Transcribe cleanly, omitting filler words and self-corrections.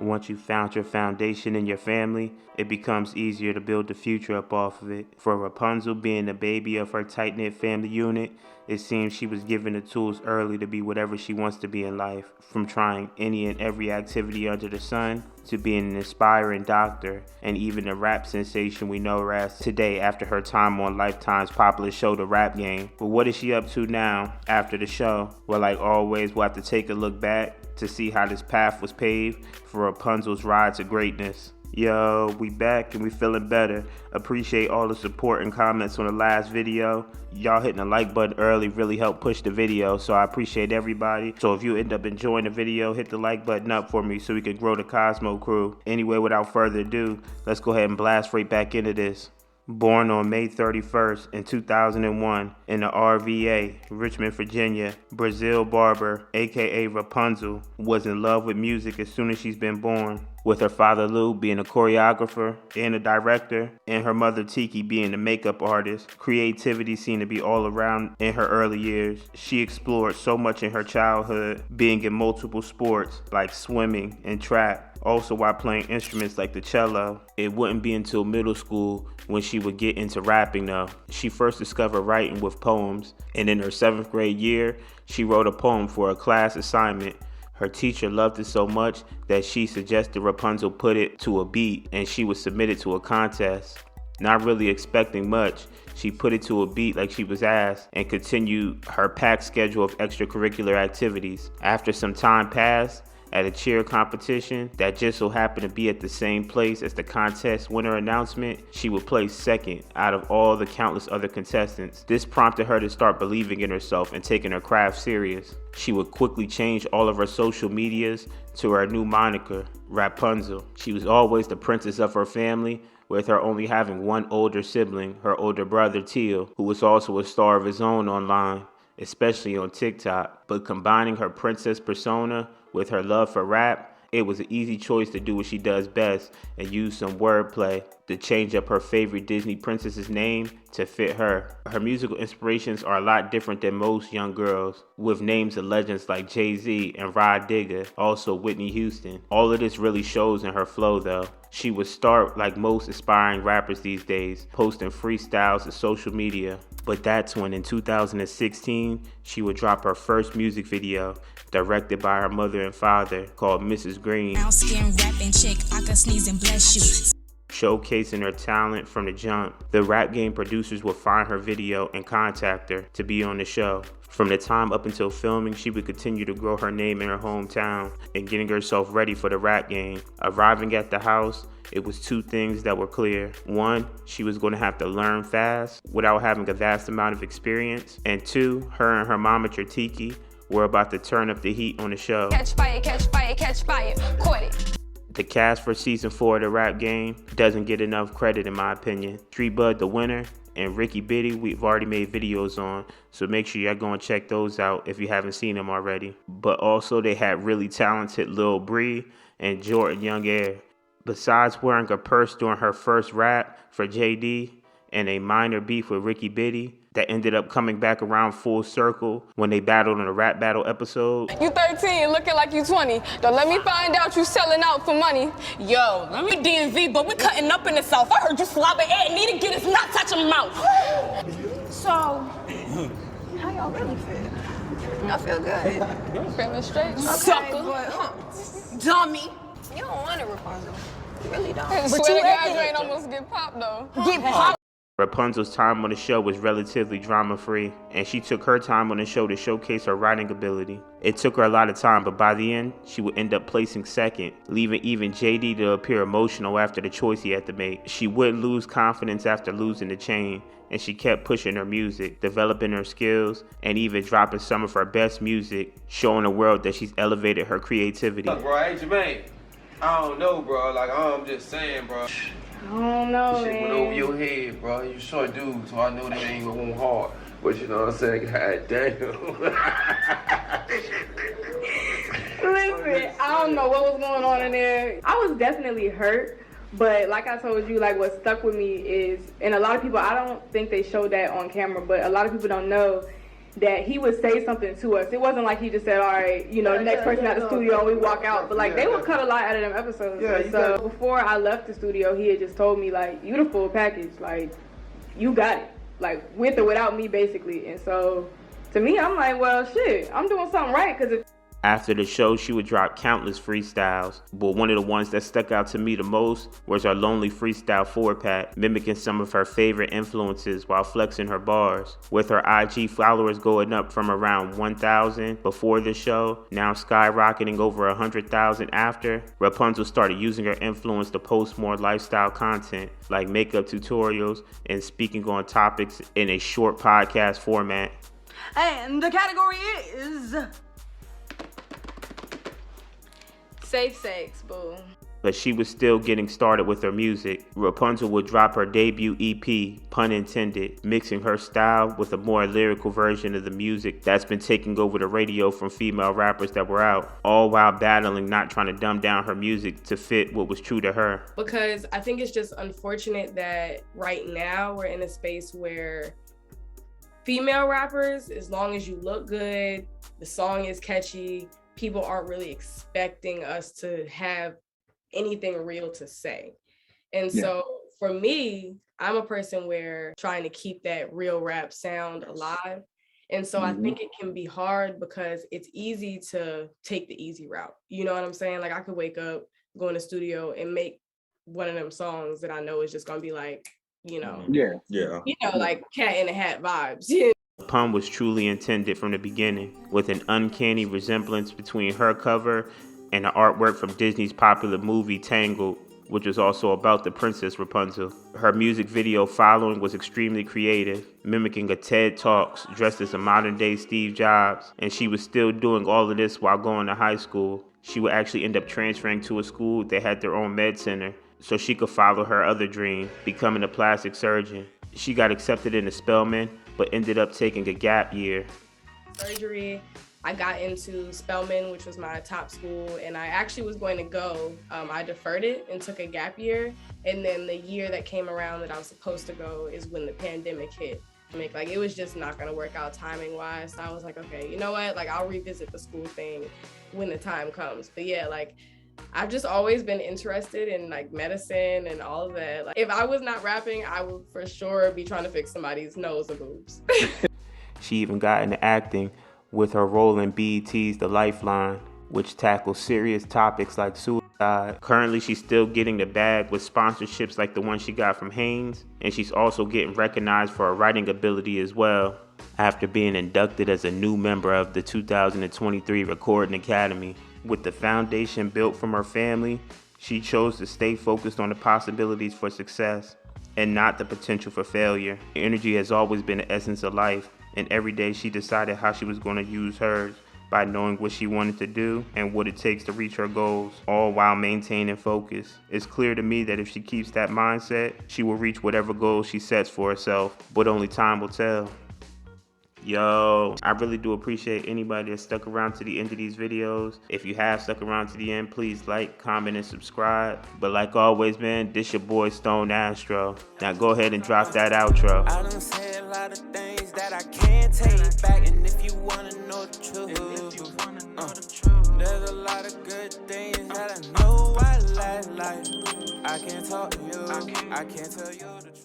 Once you found your foundation in your family, it becomes easier to build the future up off of it. For Rap-Unzel being the baby of her tight-knit family unit, it seems she was given the tools early to be whatever she wants to be in life, from trying any and every activity under the sun to being an inspiring doctor and even a rap sensation we know her as today after her time on Lifetime's popular show The Rap Game. But what is she up to now after the show? Well, like always, we'll have to take a look back to see how this path was paved for Rap-Unzel's ride to greatness. Yo, we back and we feeling better. Appreciate all the support and comments on the last video. Y'all hitting the like button early really helped push the video, so I appreciate everybody. So if you end up enjoying the video, hit the like button up for me so we can grow the Cosmo crew. Anyway, without further ado, let's go ahead and blast right back into this. Born on May 31st in 2001 in the RVA, Richmond, Virginia, Brazil Barber, aka Rap-Unzel, was in love with music as soon as she's been born, with her father Lou being a choreographer and a director, and her mother Tiki being a makeup artist. Creativity seemed to be all around in her early years. She explored so much in her childhood, being in multiple sports like swimming and track, also while playing instruments like the cello. It wouldn't be until middle school when she would get into rapping though. She first discovered writing with poems, and in her 7th grade year, she wrote a poem for a class assignment. Her teacher loved it so much that she suggested Rap-Unzel put it to a beat, and she was submitted to a contest. Not really expecting much, she put it to a beat like she was asked and continued her packed schedule of extracurricular activities. After some time passed, at a cheer competition that just so happened to be at the same place as the contest winner announcement, she would place second out of all the countless other contestants. This prompted her to start believing in herself and taking her craft serious. She would quickly change all of her social medias to her new moniker, Rap-Unzel. She was always the princess of her family, with her only having one older sibling, her older brother Teal, who was also a star of his own online, especially on TikTok. But combining her princess persona with her love for rap, it was an easy choice to do what she does best and use some wordplay to change up her favorite Disney princess's name to fit her. Her musical inspirations are a lot different than most young girls, with names of legends like Jay-Z and Rod Digger, also Whitney Houston. All of this really shows in her flow though. She would start like most aspiring rappers these days, posting freestyles to social media. But that's when in 2016, she would drop her first music video, directed by her mother and father, called Mrs. Green. Showcasing her talent from the jump. The Rap Game producers would find her video and contact her to be on the show. From the time up until filming, she would continue to grow her name in her hometown and getting herself ready for the Rap Game. Arriving at the house, it was two things that were clear. One, she was going to have to learn fast without having a vast amount of experience. And two, her and her momager Tiki were about to turn up the heat on the show. Catch fire, catch fire, catch fire, caught it. The cast for season 4 of the Rap Game doesn't get enough credit in my opinion. Street Bud, the winner, and Ricky Biddy, we've already made videos on, so make sure y'all go and check those out if you haven't seen them already. But also they had really talented Lil Bree and Jordan Young Air. Besides wearing a purse during her first rap for JD and a minor beef with Ricky Biddy that ended up coming back around full circle when they battled in a rap battle episode. You 13, looking like you 20. Don't let me find out you selling out for money. Yo, let me DMV, but we cutting up in the South. I heard you slobbing Ed need to get his not touching mouth. So, how y'all really feel? Y'all feel good? Feeling straight. Okay, Sucker. but, Dummy. you don't want a Rap-Unzel. You really don't. But But swear you to God, acting- you ain't almost get popped though. Get popped. Rap-Unzel's time on the show was relatively drama-free, and she took her time on the show to showcase her writing ability. It took her a lot of time, but by the end, she would end up placing second, leaving even JD to appear emotional after the choice he had to make. She would lose confidence after losing the chain, and she kept pushing her music, developing her skills, and even dropping some of her best music, showing the world that she's elevated her creativity. Look, bro, hey, Jermaine, I don't know, bro. Like, I'm just saying, bro. I don't know, Shit man. went over your head, bro. You short dude, so I know that ain't going hard. But you know what I'm saying? God damn. Listen, I don't know what was going on in there. I was definitely hurt, but like I told you, like what stuck with me is, and a lot of people, I don't think they showed that on camera, but a lot of people don't know, that he would say something to us. It wasn't like he just said, all right, you know, the next person at the studio and we walk out. But like they would cut a lot out of them episodes. Yeah, so before I left the studio, he had just told me like, you the full package. Like, you got it. Like, with or without me, basically. And so to me, I'm like, well, shit, I'm doing something right. Because if After the show, she would drop countless freestyles, but one of the ones that stuck out to me the most was her Lonely Freestyle 4-pack, mimicking some of her favorite influences while flexing her bars. With her IG followers going up from around 1,000 before the show, now skyrocketing over 100,000 after, Rap-Unzel started using her influence to post more lifestyle content, like makeup tutorials and speaking on topics in a short podcast format. And the category is Safe sex, boo. But she was still getting started with her music. Rap-Unzel would drop her debut EP, pun intended, mixing her style with a more lyrical version of the music that's been taking over the radio from female rappers that were out, all while battling not trying to dumb down her music to fit what was true to her. Because I think it's just unfortunate that right now we're in a space where female rappers, as long as you look good, the song is catchy, people aren't really expecting us to have anything real to say. And so for me, I'm a person where trying to keep that real rap sound alive. And so I think it can be hard because it's easy to take the easy route. You know what I'm saying? Like I could wake up, go in the studio and make one of them songs that I know is just gonna be like, you know, like Cat in a Hat vibes. Yeah. The pun was truly intended from the beginning, with an uncanny resemblance between her cover and the artwork from Disney's popular movie Tangled, which was also about the Princess Rap-Unzel. Her music video following was extremely creative, mimicking a TED Talks dressed as a modern-day Steve Jobs, and she was still doing all of this while going to high school. She would actually end up transferring to a school that had their own med center, so she could follow her other dream, becoming a plastic surgeon. She got accepted into Spelman, but ended up taking a gap year. Surgery, I got into Spelman, which was my top school, and I actually was going to go. I deferred it and took a gap year, and then the year that came around that I was supposed to go is when the pandemic hit. Like it was just not gonna work out timing wise. So I was like, okay, you know what? Like I'll revisit the school thing when the time comes. But yeah, like I've just always been interested in like medicine and all of that. Like if I was not rapping, I would for sure be trying to fix somebody's nose or boobs. She even got into acting with her role in BET's The Lifeline, which tackles serious topics like suicide. Currently, she's still getting the bag with sponsorships like the one she got from Hanes, and she's also getting recognized for her writing ability as well, after being inducted as a new member of the 2023 Recording Academy. With the foundation built from her family, she chose to stay focused on the possibilities for success and not the potential for failure. Energy has always been the essence of life, and every day she decided how she was going to use hers by knowing what she wanted to do and what it takes to reach her goals, all while maintaining focus. It's clear to me that if she keeps that mindset, she will reach whatever goals she sets for herself, but only time will tell. Yo, I really do appreciate anybody that stuck around to the end of these videos. If you have stuck around to the end, please like, comment, and subscribe. But like always, man, this your boy Stone Astro. Now go ahead and drop that outro. I done said a lot of things that I can't take back, and if you wanna know the truth, there's a lot of good things that I know I like. I can't talk to you, I can't tell you the truth.